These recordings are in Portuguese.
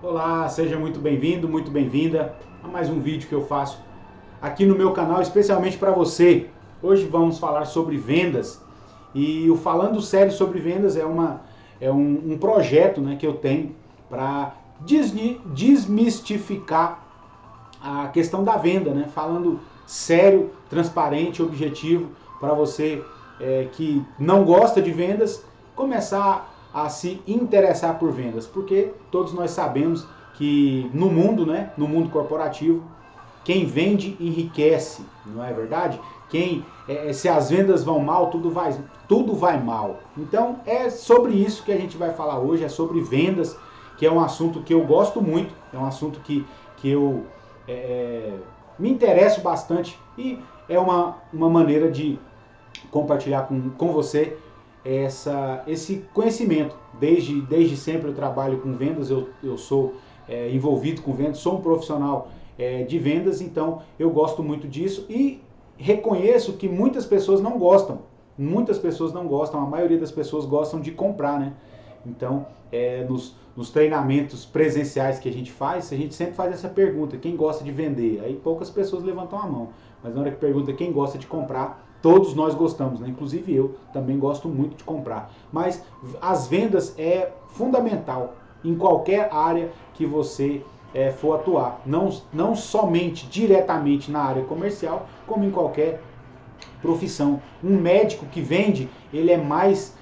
Olá, seja muito bem-vindo, muito bem-vinda a mais um vídeo que eu faço aqui no meu canal, especialmente para você. Hoje vamos falar sobre vendas e o Falando Sério sobre Vendas é um projeto, né, que eu tenho para desmistificar a questão da venda, né? Falando sério, transparente, objetivo para você que não gosta de vendas começar a se interessar por vendas, porque todos nós sabemos que no mundo, né, no mundo corporativo, quem vende enriquece, não é verdade? Se as vendas vão mal, tudo vai mal. Então é sobre isso que a gente vai falar hoje, é sobre vendas, que é um assunto que eu gosto muito, é um assunto que eu é, me interesso bastante e é uma maneira de compartilhar com você esse conhecimento. Desde sempre eu trabalho com vendas, eu sou envolvido com vendas, sou um profissional de vendas, então eu gosto muito disso e reconheço que muitas pessoas não gostam. Muitas pessoas não gostam, a maioria das pessoas gostam de comprar, né? Então, nos treinamentos presenciais que a gente sempre faz essa pergunta, quem gosta de vender? Aí poucas pessoas levantam a mão, mas na hora que pergunta quem gosta de comprar, todos nós gostamos, né? Inclusive eu também gosto muito de comprar. Mas as vendas é fundamental em qualquer área que você for atuar, não somente diretamente na área comercial, como em qualquer profissão. Um médico que vende, ele é mais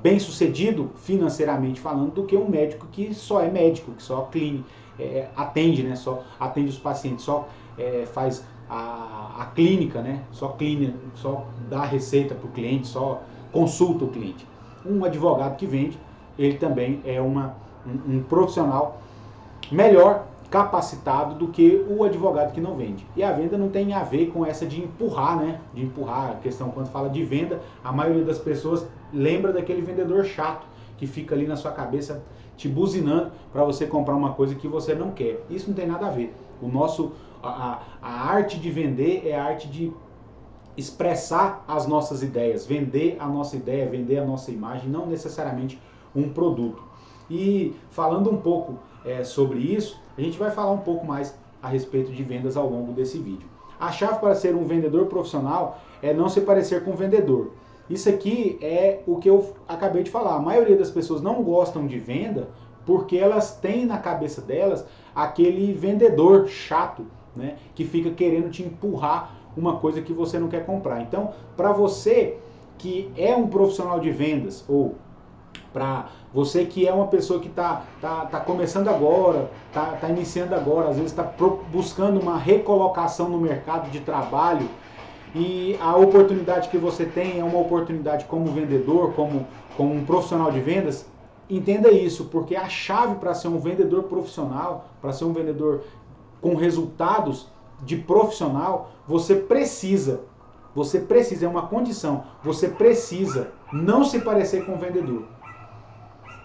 bem sucedido financeiramente falando do que um médico que só é médico, que só atende, né? Só atende os pacientes, só faz a clínica, né? Só dá a receita para o cliente, só consulta o cliente. Um advogado que vende, ele também é um profissional melhor capacitado do que o advogado que não vende. E a venda não tem a ver com essa de empurrar, né? De empurrar. A questão, quando fala de venda, a maioria das pessoas lembra daquele vendedor chato que fica ali na sua cabeça te buzinando para você comprar uma coisa que você não quer. Isso não tem nada a ver. A arte de vender é a arte de expressar as nossas ideias, vender a nossa ideia, vender a nossa imagem, não necessariamente um produto. E falando um pouco sobre isso, a gente vai falar um pouco mais a respeito de vendas ao longo desse vídeo. A chave para ser um vendedor profissional é não se parecer com um vendedor. Isso aqui é o que eu acabei de falar. A maioria das pessoas não gostam de venda porque elas têm na cabeça delas aquele vendedor chato, né, que fica querendo te empurrar uma coisa que você não quer comprar. Então, para você que é um profissional de vendas ou para você que é uma pessoa que tá começando agora, tá iniciando agora, às vezes está buscando uma recolocação no mercado de trabalho e a oportunidade que você tem é uma oportunidade como vendedor, como um profissional de vendas, entenda isso, porque a chave para ser um vendedor profissional, para ser um vendedor com resultados de profissional, você precisa, é uma condição, você precisa não se parecer com o vendedor.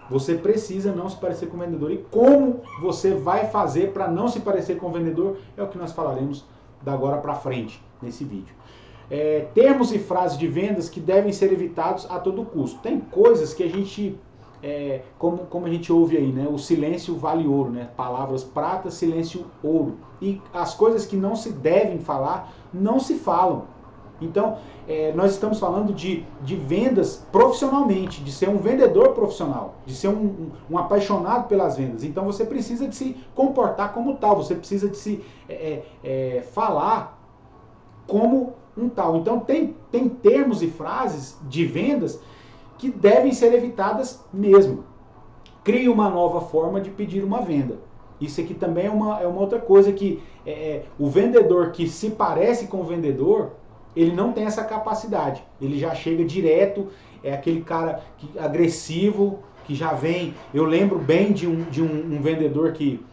Você precisa não se parecer com o vendedor. E como você vai fazer para não se parecer com o vendedor é o que nós falaremos da agora para frente nesse vídeo. Termos e frases de vendas que devem ser evitados a todo custo. Tem coisas que a gente, como a gente ouve aí, né? O silêncio vale ouro, né? Palavras prata, silêncio ouro. E as coisas que não se devem falar, não se falam. Então, nós estamos falando de vendas profissionalmente, de ser um vendedor profissional, de ser um apaixonado pelas vendas. Então, você precisa de se comportar como tal, você precisa de se falar como um tal. Então, tem termos e frases de vendas que devem ser evitadas mesmo. Crie uma nova forma de pedir uma venda. Isso aqui também é uma outra coisa que o vendedor que se parece com o vendedor, ele não tem essa capacidade. Ele já chega direto, é aquele cara agressivo, que já vem... Eu lembro bem de um vendedor que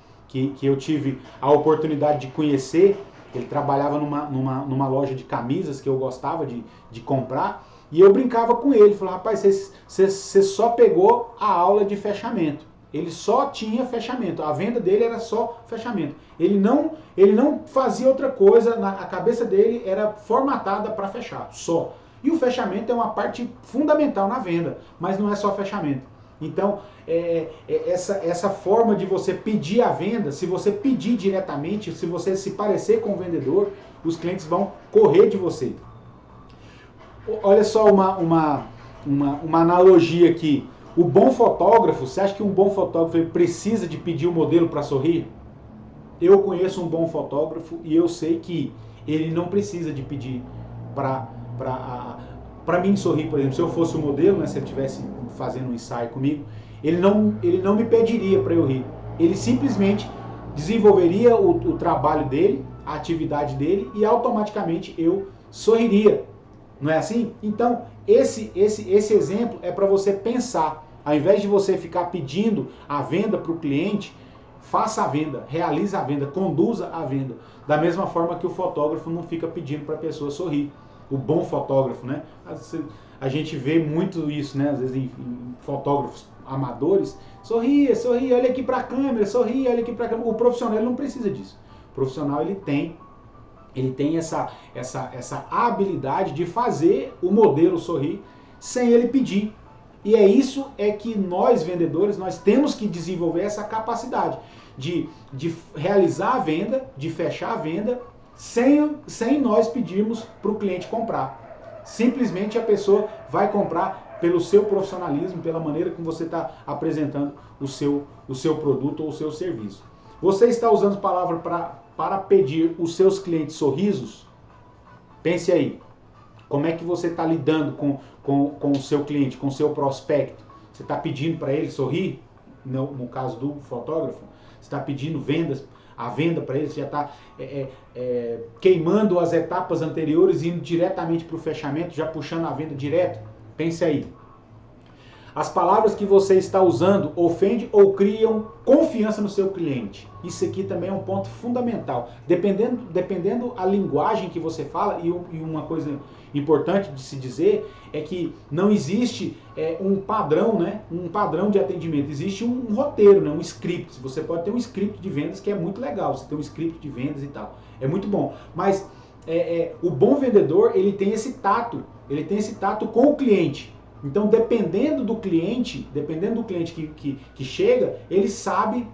eu tive a oportunidade de conhecer. Ele trabalhava numa loja de camisas que eu gostava de comprar. E eu brincava com ele, falava, rapaz, você só pegou a aula de fechamento. Ele só tinha fechamento, a venda dele era só fechamento. Ele não fazia outra coisa, a cabeça dele era formatada para fechar, só. E o fechamento é uma parte fundamental na venda, mas não é só fechamento. Então, essa forma de você pedir a venda, se você pedir diretamente, se você se parecer com o vendedor, os clientes vão correr de você. Olha só uma analogia aqui. O bom fotógrafo, você acha que um bom fotógrafo ele precisa de pedir o modelo para sorrir? Eu conheço um bom fotógrafo e eu sei que ele não precisa de pedir para mim sorrir, por exemplo. Se eu fosse o modelo, né, se ele estivesse fazendo um ensaio comigo, ele não me pediria para eu rir. Ele simplesmente desenvolveria o trabalho dele, a atividade dele, e automaticamente eu sorriria. Não é assim? Então, esse exemplo é para você pensar. Ao invés de você ficar pedindo a venda para o cliente, faça a venda, realize a venda, conduza a venda. Da mesma forma que o fotógrafo não fica pedindo para a pessoa sorrir. O bom fotógrafo, né? A gente vê muito isso, né? Às vezes em fotógrafos amadores. Sorria, olha aqui para a câmera, sorria, olha aqui para a câmera. O profissional ele não precisa disso. O profissional ele tem essa habilidade de fazer o modelo sorrir sem ele pedir. E é isso que nós vendedores, nós temos que desenvolver essa capacidade de realizar a venda, de fechar a venda, sem nós pedirmos para o cliente comprar. Simplesmente a pessoa vai comprar pelo seu profissionalismo, pela maneira como você está apresentando o seu produto ou o seu serviço. Você está usando palavras para pedir os seus clientes sorrisos? Pense aí. Como é que você está lidando com o seu cliente, com o seu prospecto? Você está pedindo para ele sorrir? No caso do fotógrafo, você está pedindo a venda para ele? Você já está queimando as etapas anteriores e indo diretamente para o fechamento, já puxando a venda direto? Pense aí. As palavras que você está usando ofendem ou criam confiança no seu cliente. Isso aqui também é um ponto fundamental. Dependendo a linguagem que você fala, e uma coisa importante de se dizer é que não existe um padrão, né? Um padrão de atendimento. Existe um roteiro, né? Um script. Você pode ter um script de vendas que é muito legal. Você tem um script de vendas e tal. É muito bom. Mas o bom vendedor, ele tem esse tato. Ele tem esse tato com o cliente. Então, dependendo do cliente que chega, ele sabe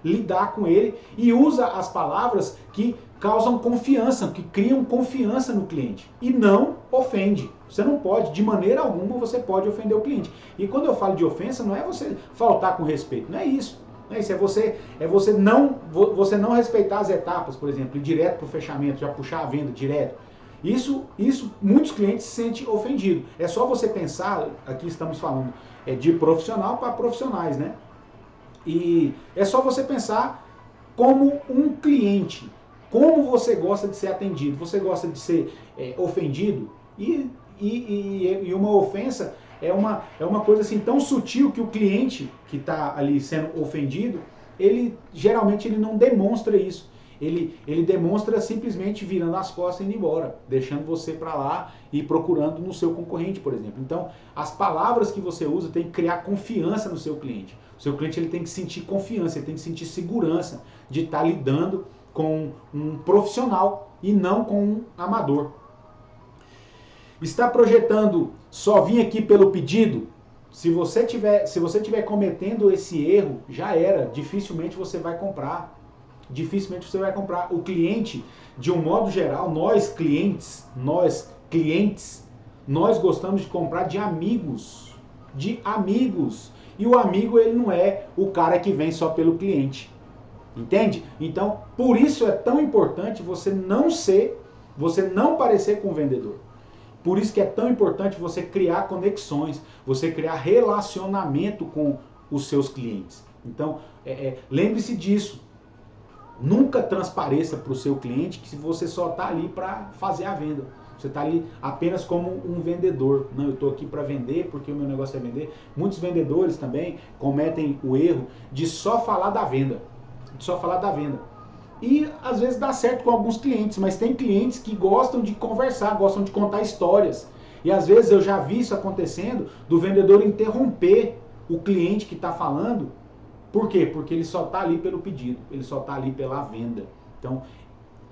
lidar com ele e usa as palavras que causam confiança, que criam confiança no cliente e não ofende. Você não pode, de maneira alguma, você pode ofender o cliente. E quando eu falo de ofensa, não é você faltar com respeito, não é isso. Não é isso, você não respeitar as etapas, por exemplo, ir direto para o fechamento, já puxar a venda direto. Isso muitos clientes se sentem ofendidos. É só você pensar, aqui estamos falando de profissional para profissionais, né? E é só você pensar como um cliente, como você gosta de ser atendido. Você gosta de ser ofendido? E uma ofensa é uma coisa assim tão sutil que o cliente que está ali sendo ofendido, geralmente ele não demonstra isso. Ele demonstra simplesmente virando as costas e indo embora, deixando você para lá e procurando no seu concorrente, por exemplo. Então, as palavras que você usa tem que criar confiança no seu cliente. O seu cliente ele tem que sentir confiança, ele tem que sentir segurança de estar lidando com um profissional e não com um amador. Está projetando só vir aqui pelo pedido? Se você tiver cometendo esse erro, já era. Dificilmente você vai comprar. Dificilmente você vai comprar. O cliente, de um modo geral, nós clientes, nós gostamos de comprar de amigos. E o amigo, ele não é o cara que vem só pelo cliente. Entende? Então, por isso é tão importante você não parecer com o vendedor. Por isso que é tão importante você criar conexões, você criar relacionamento com os seus clientes. Então, lembre-se disso. Nunca transpareça para o seu cliente que você só está ali para fazer a venda. Você está ali apenas como um vendedor. Não, eu estou aqui para vender porque o meu negócio é vender. Muitos vendedores também cometem o erro de só falar da venda. E às vezes dá certo com alguns clientes, mas tem clientes que gostam de conversar, gostam de contar histórias. E às vezes eu já vi isso acontecendo, do vendedor interromper o cliente que está falando. Por quê? Porque ele só está ali pelo pedido, ele só está ali pela venda. Então,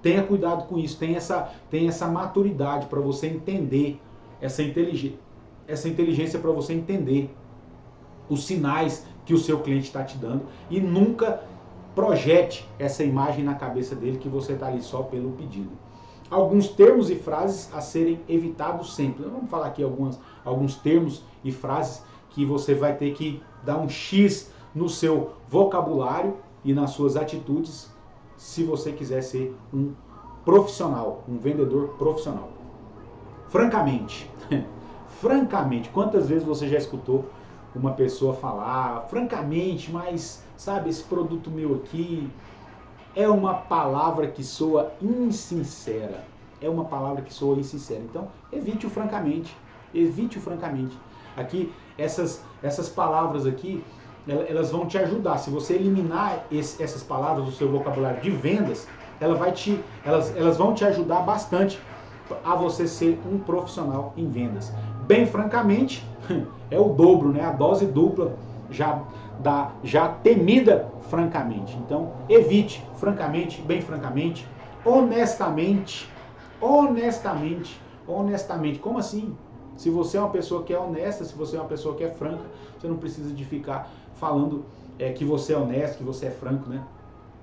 tenha cuidado com isso, tenha essa maturidade para você entender, essa inteligência para você entender os sinais que o seu cliente está te dando e nunca projete essa imagem na cabeça dele que você está ali só pelo pedido. Alguns termos e frases a serem evitados sempre. Vamos falar aqui alguns termos e frases que você vai ter que dar um X no seu vocabulário e nas suas atitudes se você quiser ser um profissional, um vendedor profissional. Francamente, francamente, quantas vezes você já escutou uma pessoa falar, francamente, mas sabe, esse produto meu aqui é uma palavra que soa insincera. É uma palavra que soa insincera. Então, evite o francamente. Evite o francamente. Aqui, essas palavras aqui, elas vão te ajudar. Se você eliminar essas palavras do seu vocabulário de vendas, elas vão te ajudar bastante a você ser um profissional em vendas. Bem francamente, é o dobro, né? A dose dupla já temida francamente. Então, evite francamente, bem francamente, honestamente. Como assim? Se você é uma pessoa que é honesta, se você é uma pessoa que é franca, você não precisa de ficar falando que você é honesto, que você é franco, né?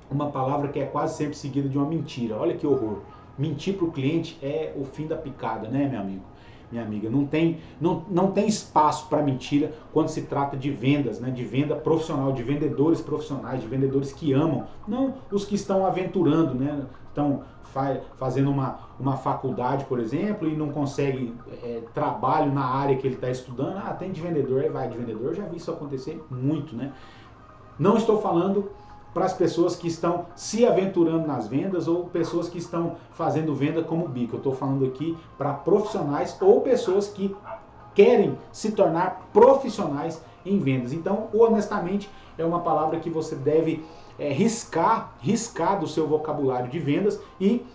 Uma palavra que é quase sempre seguida de uma mentira. Olha que horror. Mentir para o cliente é o fim da picada, né, meu amigo? Minha amiga, não tem espaço para mentira quando se trata de vendas, né? De venda profissional, de vendedores profissionais, de vendedores que amam, não os que estão aventurando, né? Estão fazendo uma faculdade, por exemplo, e não consegue trabalho na área que ele está estudando. Ah, tem de vendedor, aí vai de vendedor. Eu já vi isso acontecer muito, né? Não estou falando para as pessoas que estão se aventurando nas vendas ou pessoas que estão fazendo venda como bico. Eu estou falando aqui para profissionais ou pessoas que querem se tornar profissionais em vendas. Então, honestamente, é uma palavra que você deve riscar do seu vocabulário de vendas e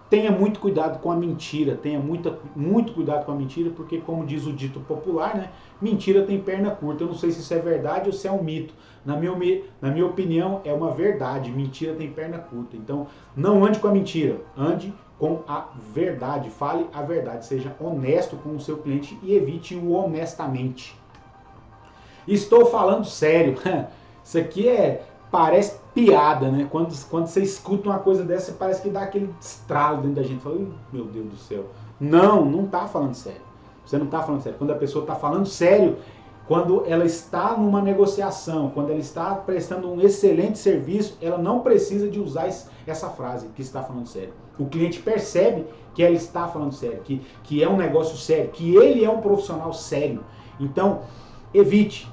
tenha muito cuidado com a mentira, tenha muito cuidado com a mentira, porque como diz o dito popular, né, mentira tem perna curta. Eu não sei se isso é verdade ou se é um mito. Na minha opinião, é uma verdade, mentira tem perna curta. Então, não ande com a mentira, ande com a verdade, fale a verdade, seja honesto com o seu cliente e evite o honestamente. Estou falando sério, isso aqui parece piada, né? Quando você escuta uma coisa dessa, parece que dá aquele estralo dentro da gente. Fala, meu Deus do céu. Não tá falando sério. Você não tá falando sério. Quando a pessoa tá falando sério, quando ela está numa negociação, quando ela está prestando um excelente serviço, ela não precisa de usar essa frase, que está falando sério. O cliente percebe que ela está falando sério, que é um negócio sério, que ele é um profissional sério. Então, evite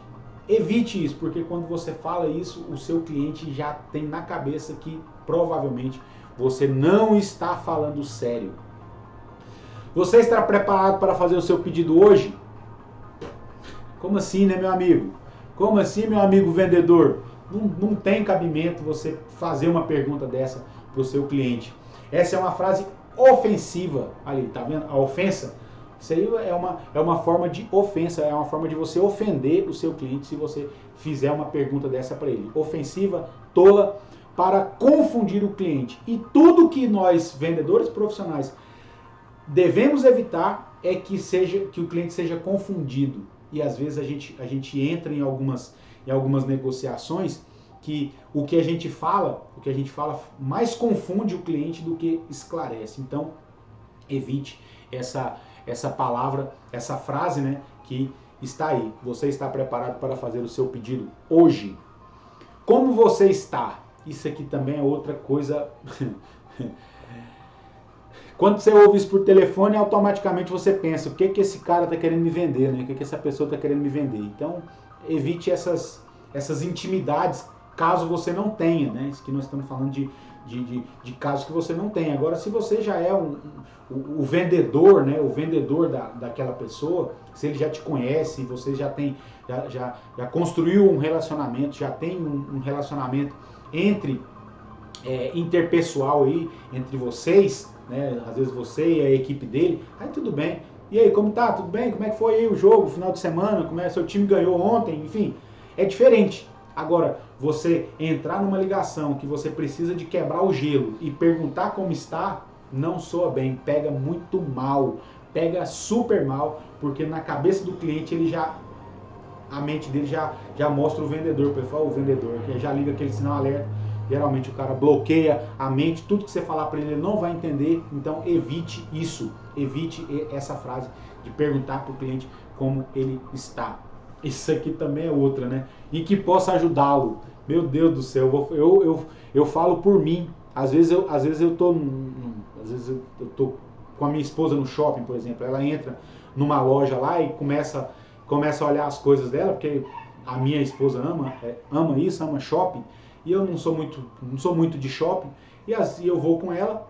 isso, porque quando você fala isso, o seu cliente já tem na cabeça que provavelmente você não está falando sério. Você está preparado para fazer o seu pedido hoje? Como assim, né, meu amigo? Como assim, meu amigo vendedor? Não tem cabimento você fazer uma pergunta dessa para o seu cliente. Essa é uma frase ofensiva. Ali, tá vendo? A ofensa. Isso aí é uma forma de ofensa, é uma forma de você ofender o seu cliente se você fizer uma pergunta dessa para ele. Ofensiva, tola, para confundir o cliente. E tudo que nós, vendedores profissionais, devemos evitar é que o cliente seja confundido. E às vezes a gente entra em algumas negociações que o que a gente fala mais confunde o cliente do que esclarece. Então, evite essa palavra, essa frase, né, que está aí. Você está preparado para fazer o seu pedido hoje? Como você está? Isso aqui também é outra coisa. Quando você ouve isso por telefone, automaticamente você pensa, o que esse cara está querendo me vender, né? O que essa pessoa está querendo me vender? Então, evite essas intimidades, caso você não tenha, né? Isso que nós estamos falando de casos que você não tem. Agora, se você já é o vendedor, né? O vendedor daquela pessoa, se ele já te conhece, você já construiu um relacionamento, já tem um relacionamento interpessoal aí, entre vocês, né? Às vezes você e a equipe dele, aí tudo bem. E aí, como tá? Tudo bem? Como é que foi aí o jogo, o final de semana? Como é seu time ganhou ontem? Enfim, é diferente. Agora, você entrar numa ligação que você precisa de quebrar o gelo e perguntar como está, não soa bem, pega muito mal, pega super mal, porque na cabeça do cliente ele já a mente dele já mostra o vendedor, o vendedor, que já liga aquele sinal alerta. Geralmente o cara bloqueia a mente, tudo que você falar para ele, ele não vai entender. Então evite isso, evite essa frase de perguntar para o cliente como ele está. Isso aqui também é outra, né? E que possa ajudá-lo. Meu Deus do céu, eu falo por mim. Às vezes eu tô com a minha esposa no shopping, por exemplo. Ela entra numa loja lá e começa a olhar as coisas dela, porque a minha esposa ama isso, ama shopping. E eu não sou muito de shopping. E eu vou com ela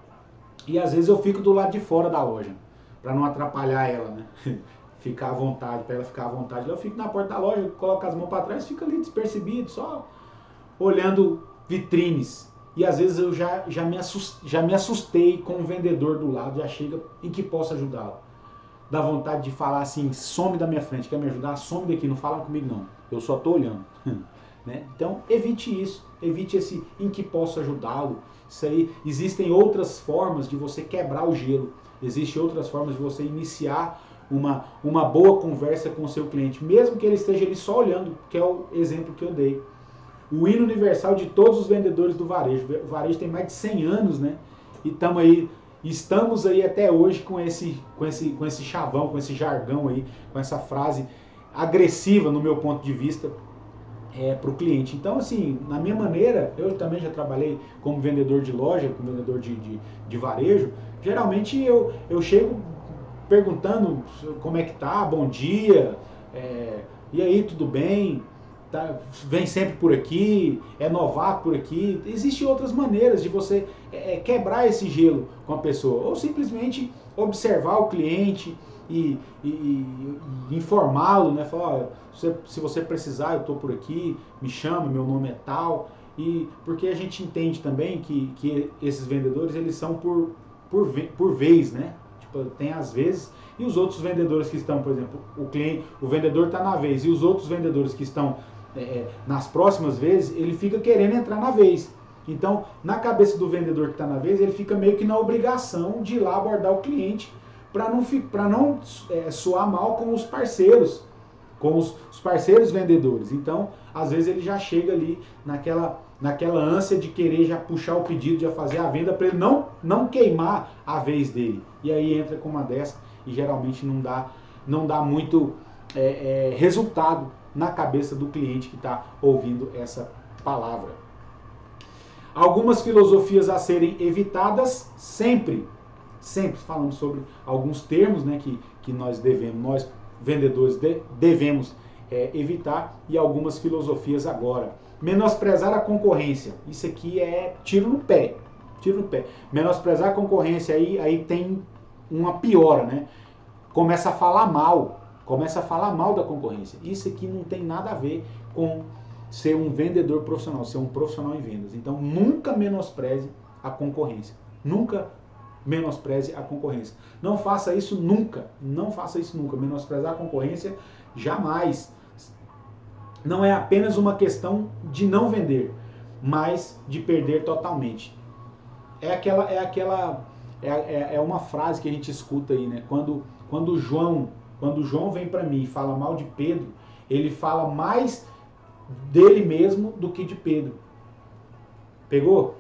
e às vezes eu fico do lado de fora da loja, para não atrapalhar ela, né? Ficar à vontade, para ela ficar à vontade. Eu fico na porta da loja, coloco as mãos para trás, fico ali despercebido, só olhando vitrines. E às vezes eu já me assustei com o vendedor do lado, já chega em que posso ajudá-lo. Dá vontade de falar assim, some da minha frente, quer me ajudar? Some daqui, não fala comigo não, eu só estou olhando. Né? Então evite isso, evite esse em que posso ajudá-lo. Isso aí, existem outras formas de você quebrar o gelo, existem outras formas de você iniciar uma boa conversa com o seu cliente, mesmo que ele esteja ali só olhando, que é o exemplo que eu dei. O hino universal de todos os vendedores do varejo. O varejo tem mais de 100 anos, né? E estamos aí até hoje com esse chavão, com esse jargão aí, com essa frase agressiva, no meu ponto de vista, para o cliente. Então, assim, na minha maneira, eu também já trabalhei como vendedor de loja, como vendedor de varejo. Geralmente eu chego perguntando como é que tá, bom dia, e aí, tudo bem? Tá, vem sempre por aqui, é novato por aqui. Existem outras maneiras de você quebrar esse gelo com a pessoa, ou simplesmente observar o cliente e informá-lo, né? Falar, se você precisar, eu estou por aqui, me chama, meu nome é tal. E porque a gente entende também que esses vendedores, eles são por vez, né? Tipo, tem às vezes, e os outros vendedores que estão, por exemplo, o vendedor está na vez, e os outros vendedores que estão nas próximas vezes, ele fica querendo entrar na vez. Então, na cabeça do vendedor que está na vez, ele fica meio que na obrigação de ir lá abordar o cliente para não soar mal com os parceiros, com os parceiros vendedores. Então, às vezes ele já chega ali naquela ânsia de querer já puxar o pedido, já fazer a venda, para ele não queimar a vez dele. E aí entra com uma dessa e geralmente não dá muito resultado na cabeça do cliente que está ouvindo essa palavra. Algumas filosofias a serem evitadas sempre falando sobre alguns termos, né, que nós vendedores devemos evitar, e algumas filosofias agora. Menosprezar a concorrência, isso aqui é tiro no pé. Menosprezar a concorrência, aí tem uma piora, né? Começa a falar mal da concorrência. Isso aqui não tem nada a ver com ser um vendedor profissional, ser um profissional em vendas. Então nunca menospreze a concorrência. Nunca menospreze a concorrência. Não faça isso nunca. Menosprezar a concorrência, jamais. Não é apenas uma questão de não vender, mas de perder totalmente. É uma frase que a gente escuta aí, né? Quando o João vem para mim e fala mal de Pedro, ele fala mais dele mesmo do que de Pedro. Pegou?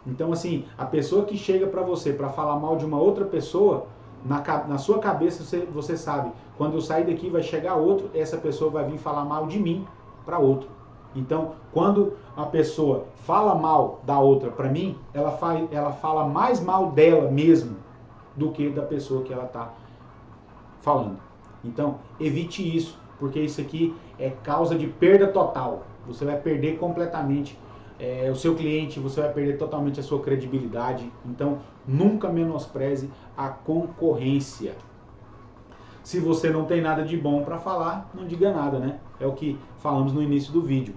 Então, assim, a pessoa que chega para você para falar mal de uma outra pessoa, na sua cabeça você sabe, quando eu sair daqui vai chegar outro, essa pessoa vai vir falar mal de mim para outro. Então, quando a pessoa fala mal da outra para mim, ela fala mais mal dela mesmo do que da pessoa que ela está falando. Então, evite isso, porque isso aqui é causa de perda total. Você vai perder completamente o seu cliente, você vai perder totalmente a sua credibilidade. Então, nunca menospreze a concorrência. Se você não tem nada de bom para falar, não diga nada, né? É o que falamos no início do vídeo.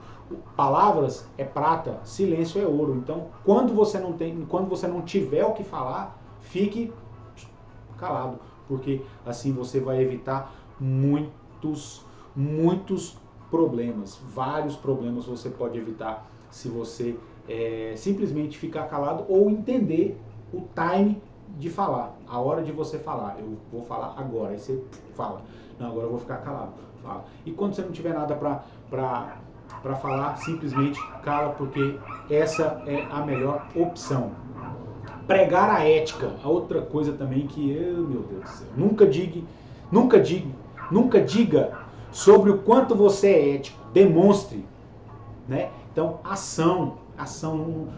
Palavras é prata, silêncio é ouro. Então, quando você não tiver o que falar, fique calado, porque assim você vai evitar muitos problemas. Vários problemas você pode evitar se você simplesmente ficar calado ou entender o time de falar, a hora de você falar. Eu vou falar agora, aí você fala. Não, agora eu vou ficar calado. Fala. E quando você não tiver nada para falar, simplesmente cala, porque essa é a melhor opção. Pregar a ética, a outra coisa também que, meu Deus do céu, nunca diga sobre o quanto você é ético, demonstre, né? Então, ação,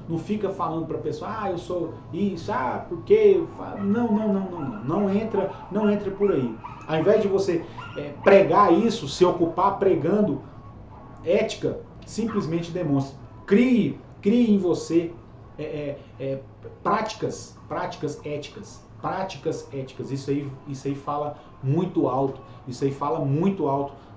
não fica falando para a pessoa, eu sou isso, porque, não entra por aí. Ao invés de você pregar isso, se ocupar pregando ética, simplesmente demonstre, crie em você práticas éticas. Isso aí fala muito alto,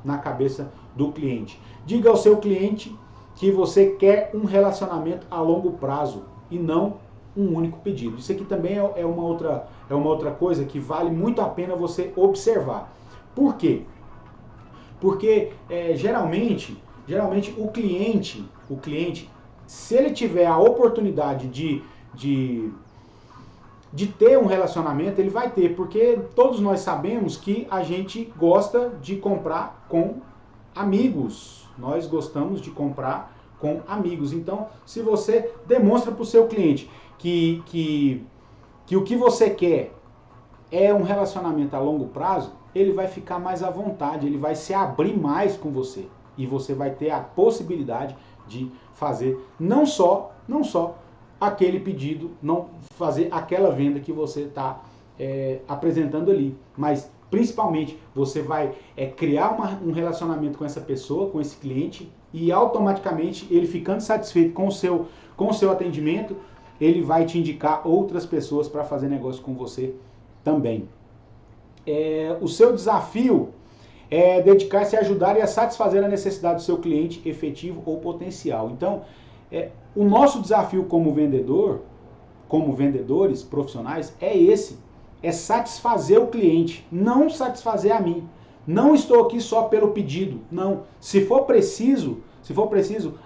na cabeça do cliente. Diga ao seu cliente que você quer um relacionamento a longo prazo e não um único pedido. Isso aqui também é uma outra coisa que vale muito a pena você observar. Por quê? Porque geralmente o cliente, se ele tiver a oportunidade de ter um relacionamento, ele vai ter, porque todos nós sabemos que a gente gosta de comprar com amigos. Nós gostamos de comprar com amigos. Então, se você demonstra para o seu cliente que o que você quer é um relacionamento a longo prazo, ele vai ficar mais à vontade, ele vai se abrir mais com você. E você vai ter a possibilidade de fazer não só aquele pedido, não fazer aquela venda que você está apresentando ali, mas principalmente você vai criar um relacionamento com essa pessoa, com esse cliente, e automaticamente ele ficando satisfeito com o seu atendimento, ele vai te indicar outras pessoas para fazer negócio com você também. O seu desafio é dedicar-se a ajudar e a satisfazer a necessidade do seu cliente efetivo ou potencial. Então, o nosso desafio como vendedor, como vendedores profissionais, é esse. É satisfazer o cliente, não satisfazer a mim. Não estou aqui só pelo pedido, não. Se for preciso,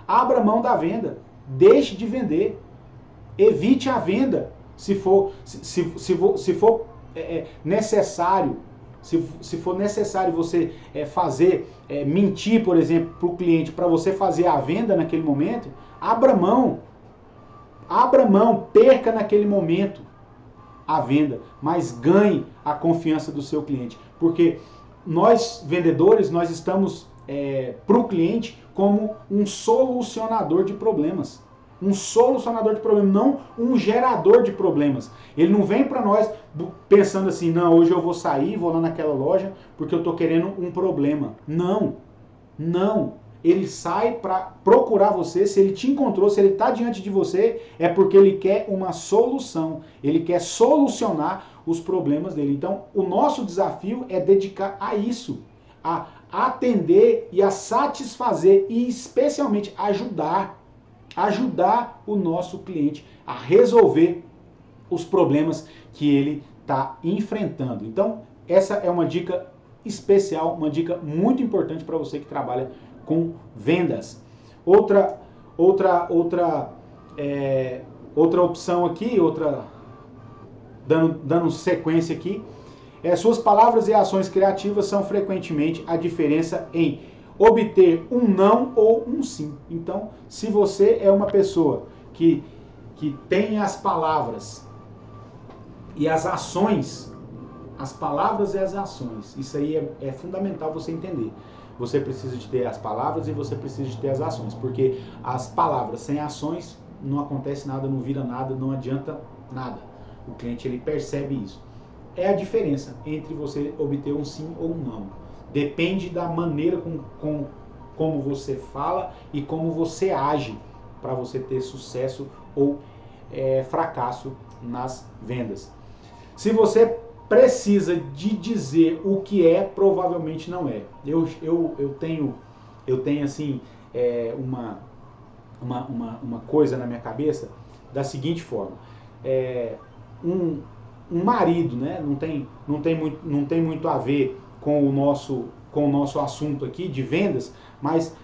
abra mão da venda. Deixe de vender. Evite a venda se for necessário. Se for necessário você mentir, por exemplo, para o cliente, para você fazer a venda naquele momento, abra mão, perca naquele momento a venda, mas ganhe a confiança do seu cliente. Porque nós, vendedores, nós estamos para o cliente como um solucionador de problemas. Um solucionador de problemas, não um gerador de problemas. Ele não vem para nós pensando assim, não, hoje eu vou sair, vou lá naquela loja porque eu estou querendo um problema. Não. Ele sai para procurar você, se ele te encontrou, se ele está diante de você, é porque ele quer uma solução. Ele quer solucionar os problemas dele. Então, o nosso desafio é dedicar a isso, a atender e a satisfazer e especialmente ajudar o nosso cliente a resolver os problemas que ele está enfrentando. Então, essa é uma dica especial, uma dica muito importante para você que trabalha com vendas. Outra opção aqui, dando sequência aqui, suas palavras e ações criativas são frequentemente a diferença em obter um não ou um sim. Então, se você é uma pessoa que tem as palavras e as ações, isso aí é fundamental você entender. Você precisa de ter as palavras e você precisa de ter as ações, porque as palavras sem ações não acontece nada, não vira nada, não adianta nada. O cliente ele percebe isso. É a diferença entre você obter um sim ou um não. Depende da maneira como você fala e como você age para você ter sucesso ou fracasso nas vendas. Se você precisa de dizer o que é, provavelmente não é. Eu tenho assim uma coisa na minha cabeça da seguinte forma: um marido, né? Não tem muito a ver com o nosso assunto aqui de vendas, mas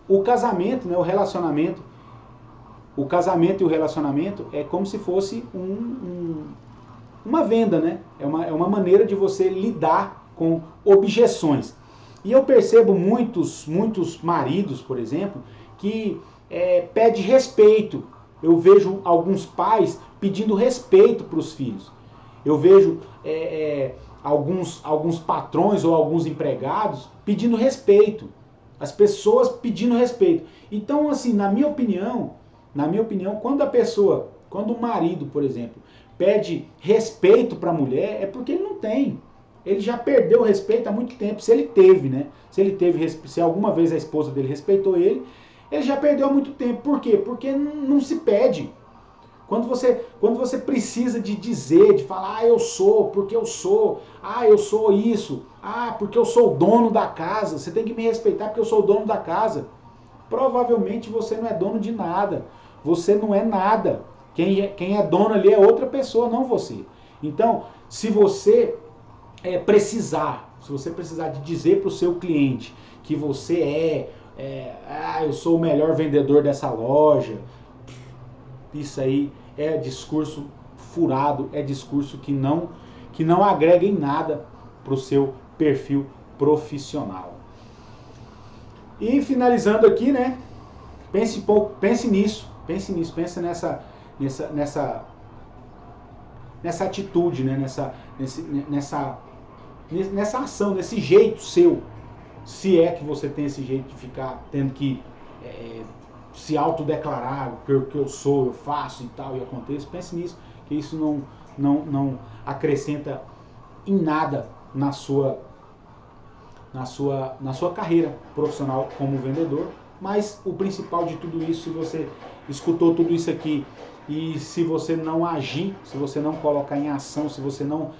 o casamento, né, o relacionamento, o casamento e o relacionamento é como se fosse uma venda, né? É uma maneira de você lidar com objeções. E eu percebo muitos maridos, por exemplo, que pede respeito. Eu vejo alguns pais pedindo respeito para os filhos. Eu vejo alguns patrões ou alguns empregados pedindo respeito. As pessoas pedindo respeito. Então, assim, na minha opinião, quando o marido, por exemplo, pede respeito para a mulher, é porque ele não tem. Ele já perdeu o respeito há muito tempo, se ele teve, né? Se alguma vez a esposa dele respeitou ele já perdeu há muito tempo. Por quê? Porque não se pede. Quando você precisa de dizer, de falar, eu sou, porque eu sou, eu sou isso, porque eu sou o dono da casa, você tem que me respeitar porque eu sou o dono da casa. Provavelmente você não é dono de nada, você não é nada. Quem é dono ali é outra pessoa, não você. Então, se você precisar de dizer para o seu cliente que você eu sou o melhor vendedor dessa loja, isso aí é discurso furado, é discurso que não agrega em nada para o seu perfil profissional. E finalizando aqui, né? Pense nisso, pense nessa atitude, né? Nessa ação, nesse jeito seu, se é que você tem esse jeito de ficar tendo que se autodeclarar o que eu sou, eu faço e tal, e aconteço. Pense nisso, que isso não acrescenta em nada na sua carreira profissional como vendedor. Mas o principal de tudo isso, se você escutou tudo isso aqui e se você não agir, se você não colocar em ação, se você não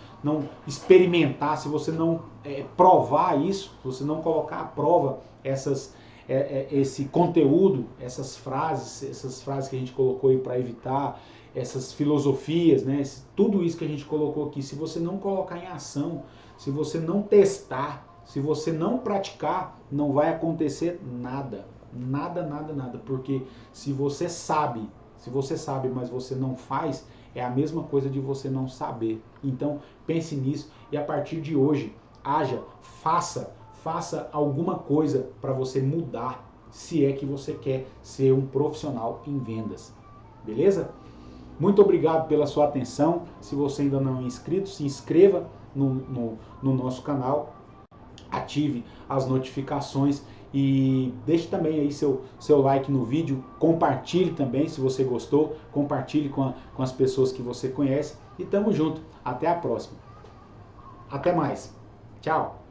experimentar, se você não provar isso, se você não colocar à prova esse conteúdo, essas frases que a gente colocou aí para evitar, essas filosofias, né? Tudo isso que a gente colocou aqui, se você não colocar em ação, se você não testar, se você não praticar, não vai acontecer nada. Nada. Porque se você sabe, mas você não faz, é a mesma coisa de você não saber. Então, pense nisso e a partir de hoje, faça alguma coisa para você mudar, se é que você quer ser um profissional em vendas. Beleza? Muito obrigado pela sua atenção. Se você ainda não é inscrito, se inscreva no nosso canal, ative as notificações e deixe também aí seu like no vídeo, compartilhe também se você gostou, compartilhe com as pessoas que você conhece e tamo junto. Até a próxima. Até mais. Tchau.